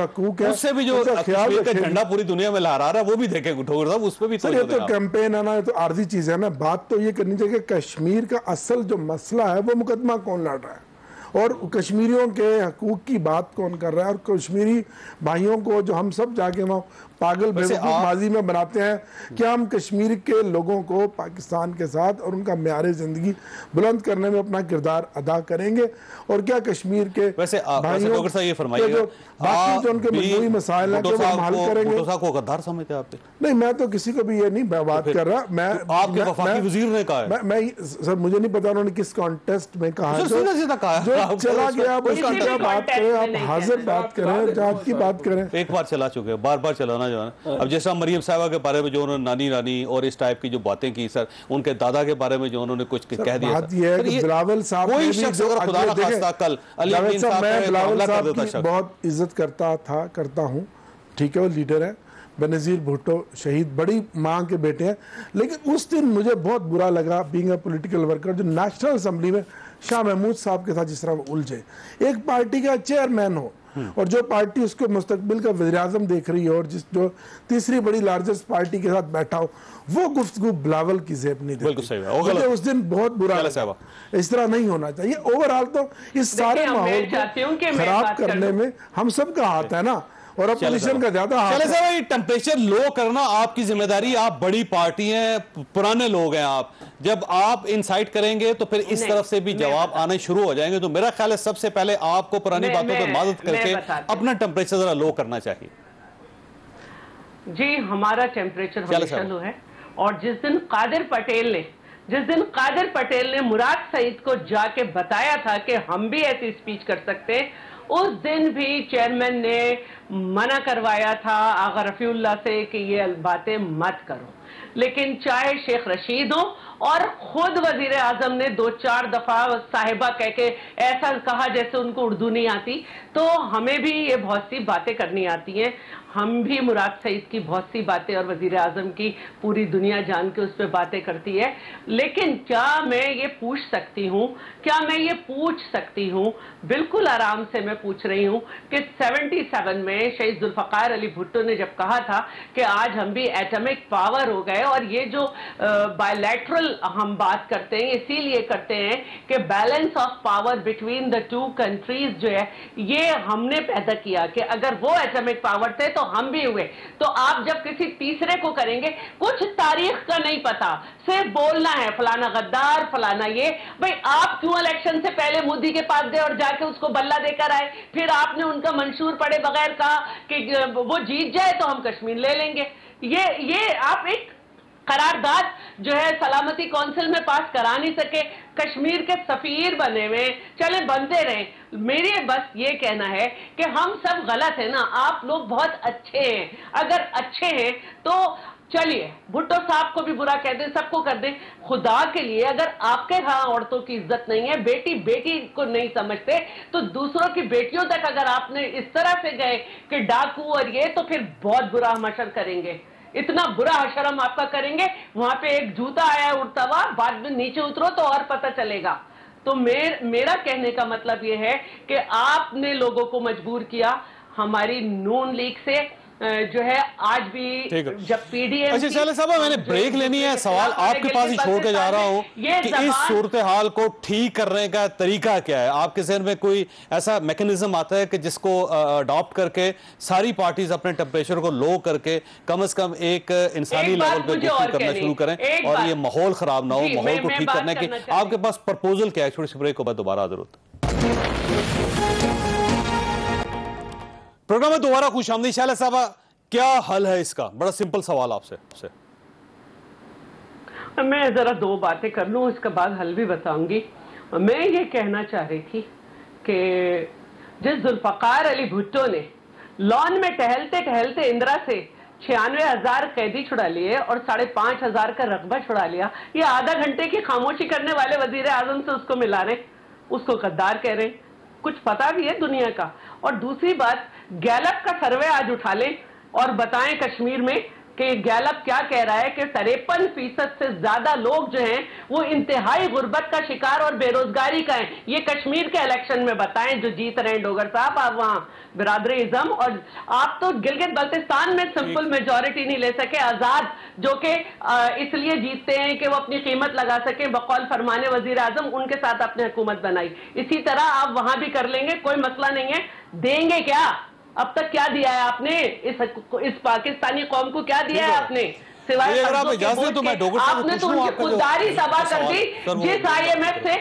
उससे भी जो कश्मीर का झंडा पूरी दुनिया में लहरा रहा है, वो भी देखेंगे ठोकर साहब, उस पर भी ये तो कैंपेन है ना, ये तो आर्जी चीज है ना। बात तो ये करनी चाहिए कि कश्मीर का असल जो मसला है वो मुकदमा कौन लड़ रहा है, और कश्मीरियों के हकूक की बात कौन कर रहा है, और कश्मीरी भाइयों को जो हम सब जाके वहाँ पागल बेवकूफ़बाजी में बनाते हैं, क्या हम कश्मीर के लोगों को पाकिस्तान के साथ और उनका म्यार ज़िंदगी बुलंद करने में अपना किरदार अदा करेंगे, और क्या कश्मीर के भाइयों ये फरमाइए बाकी जो उनके मजबूरी मसाइल हैं वो हल करेंगे? गद्दार समझते हैं आप? नहीं, मैं तो किसी को भी ये नहीं बात कर रहा। मैं आपके वफाकी वजीर ने कहा है, मैं सर मुझे नहीं पता उन्होंने किस कॉन्टेस्ट में कहा है, जो चला गया आप बात करें, आप हाजिर बात करें, जात की बात करें। एक बार चला चुके हैं, बार बार चलाना जो है। अब जैसा मरियम साहिबा के बारे में जो उन्होंने नानी नानी और इस टाइप की जो बातें की सर, उनके दादा के बारे में जो उन्होंने कुछ कह दिया, बात ये है कि बिलावल साहब, कोई शख्स अगर खुदा न खास्ता कल अली अमीन साहब मैं बिलावल साहब की बहुत इज्जत करता हूँ, ठीक है, वो लीडर है। बेनज़ीर भुट्टो शहीद बड़ी माँ के बेटे हैं, लेकिन उस दिन मुझे बहुत बुरा लगा बीइंग अ पॉलिटिकल वर्कर, जो नेशनल असेंबली में शाह महमूद साहब के साथ जिस तरह वो उलझे। एक पार्टी का चेयरमैन हो और जो पार्टी उसको मुस्तकबिल का वज़ीर आज़म देख रही है, और जो तीसरी बड़ी लार्जेस्ट पार्टी के साथ बैठा हो, वो गुफ्तगू बिलावल की जेब नहीं देती। मुझे उस दिन बहुत बुरा लगा। इस तरह नहीं होना चाहिए। ओवरऑल तो इस सारे माहौल को खराब करने में हम सब का हाथ है ना, और अपोजिशन का ज्यादा हाथ है। ये टेम्परेचर लो करना आपकी जिम्मेदारी, आप बड़ी पार्टी हैं, पुराने लोग हैं आप, जब आप इंसाइट करेंगे तो फिर इस तरफ से भी जवाब आने शुरू हो जाएंगे। तो मेरा ख्याल है सबसे पहले आपको पुरानी बातों पर मदद करके अपना टेम्परेचर जरा लो करना चाहिए। जी, हमारा टेम्परेचर हमेशा लो है, और जिस दिन कादिर पटेल ने मुराद सईद को जाके बताया था कि हम भी ऐसी स्पीच कर सकते हैं, उस दिन भी चेयरमैन ने मना करवाया था आगा रफीउल्लाह से कि ये बातें मत करो। लेकिन चाहे शेख रशीद हो और खुद वजीर आजम ने 2-4 दफा साहिबा कह के ऐसा कहा जैसे उनको उर्दू नहीं आती, तो हमें भी ये बहुत सी बातें करनी आती हैं। हम भी मुराद सईद की बहुत सी बातें और वजीर आजम की पूरी दुनिया जान के उस पर बातें करती है। लेकिन क्या मैं ये पूछ सकती हूँ, बिल्कुल आराम से मैं पूछ रही हूँ कि 77 में में शहीद जुल्फकार अली भुट्टो ने जब कहा था कि आज हम भी एटॉमिक पावर हो गए, और ये जो बायलैटरल हम बात करते हैं इसीलिए करते हैं कि balance of power between the two countries जो है ये हमने पैदा किया, कि अगर वो एटॉमिक पावर थे तो हम भी हुए। तो आप जब किसी तीसरे को करेंगे, कुछ तारीख का नहीं पता, सिर्फ बोलना है फलाना गद्दार फलाना ये, भाई आप क्यों इलेक्शन से पहले मोदी के पास गए और जाके उसको बल्ला देकर आए? फिर आपने उनका मंशूर पढ़े बगैर कहा कि वो जीत जाए तो हम कश्मीर ले लेंगे। ये आप एक करारदाद जो है सलामती काउंसिल में पास करा नहीं सके, कश्मीर के सफीर बने हुए, चले बनते रहे। मेरे बस ये कहना है कि हम सब गलत है ना, आप लोग बहुत अच्छे हैं, अगर अच्छे हैं तो चलिए भुट्टो साहब को भी बुरा कह दें, सबको कर दें, खुदा के लिए अगर आपके यहाँ औरतों की इज्जत नहीं है, बेटी बेटी को नहीं समझते, तो दूसरों की बेटियों तक अगर आपने इस तरह से गए कि डाकू और ये, तो फिर बहुत बुरा हम हशर करेंगे, इतना बुरा हशर हम आपका करेंगे। वहां पे एक जूता आया उड़ता हुआ, बाद में नीचे उतरो तो और पता चलेगा। तो मेरा कहने का मतलब ये है कि आपने लोगों को मजबूर किया, हमारी नून लीग से जो है आज भी जब पीडीएम। अच्छा चले साहब, मैंने ब्रेक लेनी है, सवाल आपके पास ही छोड़ के जा रहा हूं कि इस सूरत हाल को ठीक करने का तरीका क्या है? आपके जहन में कोई ऐसा मैकेनिज्म आता है कि जिसको अडॉप्ट करके सारी पार्टीज अपने टेम्परेचर को लो करके कम से कम एक इंसानी लेवल पे गुफ्तगू करना शुरू करें और ये माहौल खराब ना हो? माहौल को ठीक करने के आपके पास प्रपोजल क्या है? छोटी सी ब्रेक के बाद दोबारा हाजिर होता प्रोग्राम में दोबारा खुशामदीद। शैला साहबा, क्या हल है इसका? बड़ा सिंपल सवाल आपसे। मैं जरा दो बातें कर लूं, इसके बाद हल भी बताऊंगी। मैं ये कहना चाह रही थी कि जिस जुल्फकार अली भुट्टो ने लॉन में टहलते टहलते इंदिरा से 96,000 कैदी छुड़ा लिए और 5,500 का रकबा छुड़ा लिया, ये आधा घंटे की खामोशी करने वाले वजीर आजम से उसको मिला रहे, उसको गद्दार कह रहे, कुछ पता भी है दुनिया का। और दूसरी बात, गैलप का सर्वे आज उठा लें और बताएं कश्मीर में कि गैलप क्या कह रहा है कि 53% से ज्यादा लोग जो हैं वो इंतहाई गुर्बत का शिकार और बेरोजगारी का है। ये कश्मीर के इलेक्शन में बताएं जो जीत रहे हैं डोगर साहब, आप वहां बिरादरी इज़म, और आप तो गिलगित बल्तिस्तान में सिंपल मेजॉरिटी नहीं ले सके। आजाद जो कि इसलिए जीतते हैं कि वो अपनी कीमत लगा सके, बकौल फरमाने वजीर आजम, उनके साथ आपने हुकूमत बनाई। इसी तरह आप वहां भी कर लेंगे, कोई मसला नहीं है। देंगे क्या? अब तक क्या दिया है आपने इस पाकिस्तानी कौम को? क्या दिया है आपने सिवाय आपने तो उनकी खुददारी तबाह कर दी। जिस आईएमएफ से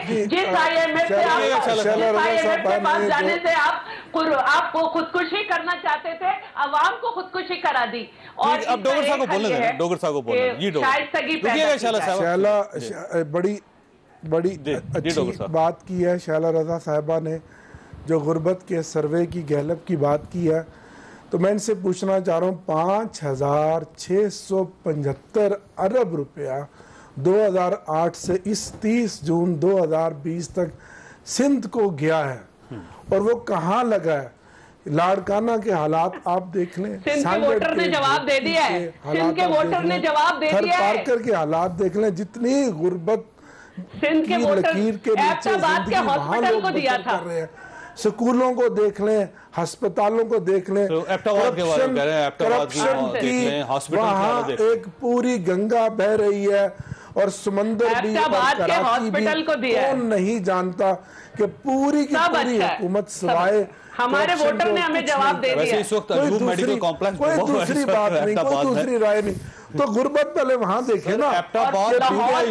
के पास जाने से आपको खुदकुशी करना चाहते थे, अवाम को खुदकुशी करा दी। और अब डोगर साहब को बोलने दें, डोगर साहब को बोलने बड़ी अच्छी बात की है शैला रजा साहिबा ने, जो गुर्बत के सर्वे की गहलप की बात की है। तो मैं इनसे पूछना चाह रहा हूँ, 5,675 अरब रुपया 2008 से इस 30 जून 2020 तक सिंध को गया है, और वो कहाँ लगा है? लाड़काना के हालात आप देख लें, सिंध के वोटर ने जवाब दे दिया है, सिंध के वोटर ने जवाब दे दिया है, पार्कर के हालात देख लें, जितनी गुर्बत सिंध के वोटर एबटाबाद के हॉस्पिटल को दिया था, स्कूलों को देख लें, अस्पतालों को देख लें, करप्शन की वहाँ एक पूरी गंगा बह रही है और समंदर भी और कराची भी, कौन नहीं जानता कि पूरी की पूरी हुकूमत सिवाय हमारे वोटर ने हमें जवाब दे दिया। कोई दूसरी बात नहीं, कोई दूसरी राय नहीं। तो गुर्बत पहले वहां देखे ना, लाहौर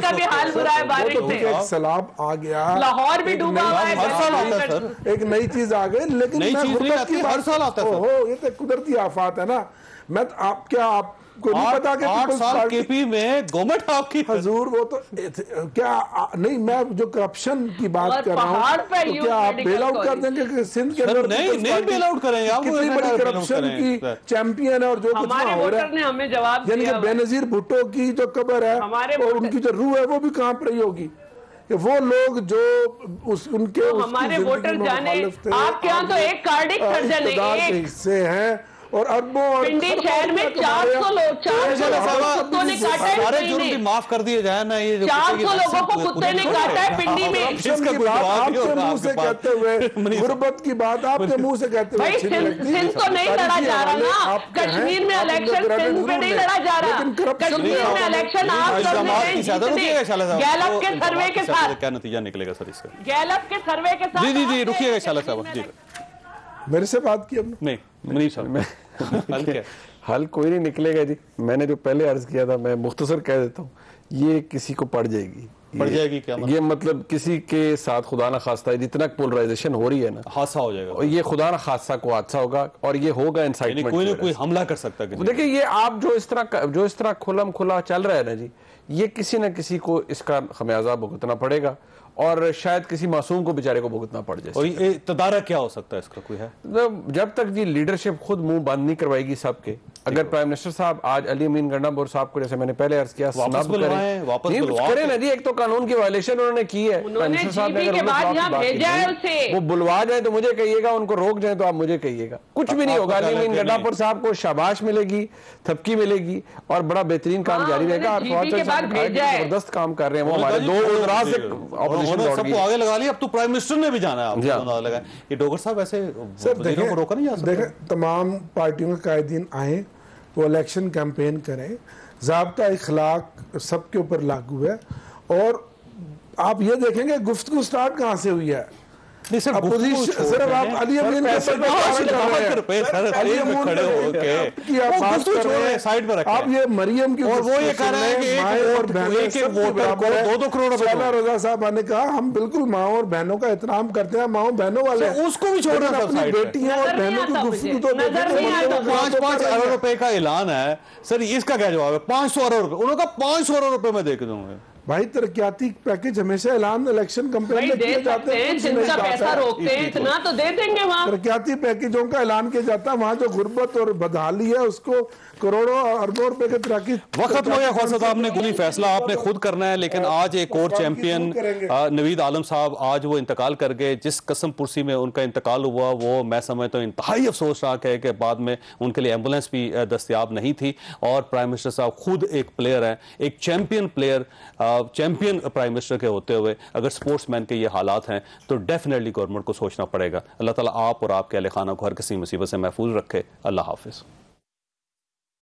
का भी हाल बुरा है, बारिश से एक सैलाब आ गया, लाहौर भी डूबा हुआ है, एक नई चीज आ गई, लेकिन मैं गुर्बत की हर साल आता है, ये तो कुदरती आफात है ना। मैं आपको नहीं पता कि 8 साल केपी में गवर्नमेंट आपकी हजूर, वो तो क्या नहीं, मैं जो करप्शन की बात कर रहा हूँ, तो क्या आप बेल आउट कर देंगे कि सिंध के अंदर? नहीं बेल आउट करेंगे आप, कितनी बड़ी करप्शन की चैंपियन है, और जो कुछ हो रहा है, हमें जवाब यानी कि बेनजीर भुट्टो की जो कब्र है और उनकी जो रूह है वो भी कांप रही होगी कि वो लोग जो उनके हमारे वोटर जाने, आपके यहाँ तो एक कार्डिक सर्जन है, हिस्से हैं, और अरबों और पिंडी शहर में 400 लोग, 400 लोगों को कुत्तों ने काटा है। सारे जुर्म भी माफ कर दिए जाए ना, ये 400 लोगों को कुत्ते ने काटा है पिंडी में। इसका कोई जवाब नहीं होगा मुंह से कहते हुए, गुर्बत की बात आपके मुंह से कहते हुए भाई सिंध तो नहीं लड़ा जा रहा ना, कश्मीर में इलेक्शन सिंध में नहीं लड़ा जा रहा, कश्मीर में इलेक्शन आप सब गैलप के सर्वे के साथ। क्या नतीजा निकलेगा सर इसका? गैलप के सर्वे के साथ। जी रुकिएगा शाला साहब जी। मेरे से बात की हमने नहीं मुनीब साहब हल क्या? हल कोई नहीं निकलेगा जी। मैंने जो पहले अर्ज किया था, मैं मुख्तसर कह देता हूँ, ये किसी को पड़ जाएगी। पड़ जाएगी क्या मतलब? ये मतलब किसी के साथ खुदा ना खास्ता जितना पोलराइजेशन हो रही है ना, हादसा हो जाएगा। और ये खुदा ना खास्ता को हादसा होगा और ये होगा इंसाइटमेंट। कोई ना कोई हमला कर सकता है। देखिए ये आप जो इस तरह खुलम खुला चल रहा है ना जी, ये किसी न किसी को इसका खमियाजा भुगतना पड़ेगा और शायद किसी मासूम को बेचारे को भुगतना पड़ जाए। और ये तदारक क्या हो सकता है इसका, कोई है? जब तक जी लीडरशिप खुद मुंह बंद नहीं करवाएगी सबके, अगर प्राइम मिनिस्टर साहब आज अली अमीन गंडापुर साहब को, जैसे मैंने पहले अर्ज किया, वापस करें ना जी। एक तो कानून की वायलेशन उन्होंने की है, प्राइम मिनिस्टर साहब ने अगर वो बुलवा जाए तो मुझे कहिएगा, उनको रोक जाए तो आप मुझे कहिएगा, कुछ भी नहीं होगा। अली अमीन गंडापुर साहब को शाबाश मिलेगी, थपकी मिलेगी और बड़ा बेहतरीन काम जारी रहेगा। जबरदस्त काम कर रहे हैं वो हमारे दो राज से सबको आगे लगा लिया। अब तो प्राइम मिनिस्टर ने भी जाना है। ये डोगर साहब ऐसे रोका नहीं जा सकता। तमाम पार्टियों के कायदीन आए, वो इलेक्शन कैंपेन करें, ज़ाब्ता इखलाक सबके ऊपर लागू है। और आप ये देखेंगे गुफ्तगू स्टार्ट कहाँ से हुई है। सिर्फ आप अली अमीन के सर पे साइड में रखें। आप ये मरियम की, और वो ये कह रहे हैं कि एक वोटर को 2-2 करोड़ रुपए। रोजा साहब ने कहा हम बिल्कुल माओ और बहनों का एहतराम करते हैं, माओ बहनों वाले, उसको भी छोड़ रहे हैं। बेटियां और बहनों की गुफ्तगू तो 5-5 अरब रुपए का ऐलान है सर, इसका क्या जवाब है? 500 अरब रुपए, उन्होंने कहा 500 अरब रुपए में दे के दूंगा। भाई तरक्याती पैकेज हमेशा ऐलान इलेक्शन कैंपेन में किए जाते हैं, जिनका पैसा रोकते हैं इतना तो दे देंगे। वहाँ तरक्याती पैकेजों का ऐलान किया जाता है, वहाँ जो गुर्बत और बदहाली है उसको करोड़ों अरबों रुपए के तरक्की। वक्त हो गया ख्वाजा साहब ने, गुनी फैसला आपने खुद करना है। लेकिन आज एक और चैंपियन नवीद आलम साहब, आज वो इंतकाल कर गए। जिस कसम पुरसी में उनका इंतकाल हुआ वो मैं समझता हूँ इंतहाई अफसोसनाक है कि बाद में उनके लिए एम्बुलेंस भी दस्तयाब नहीं थी। और प्राइम मिनिस्टर साहब खुद एक प्लेयर हैं, एक champion player, champion prime minister के होते हुए अगर स्पोर्ट्समैन के ये हालात हैं तो डेफिनेटली गवर्नमेंट को सोचना पड़ेगा। अल्लाह ताला आप और आपके अहले खाना को हर किसी मुसीबत से महफूज रखे। अल्लाह हाफिज।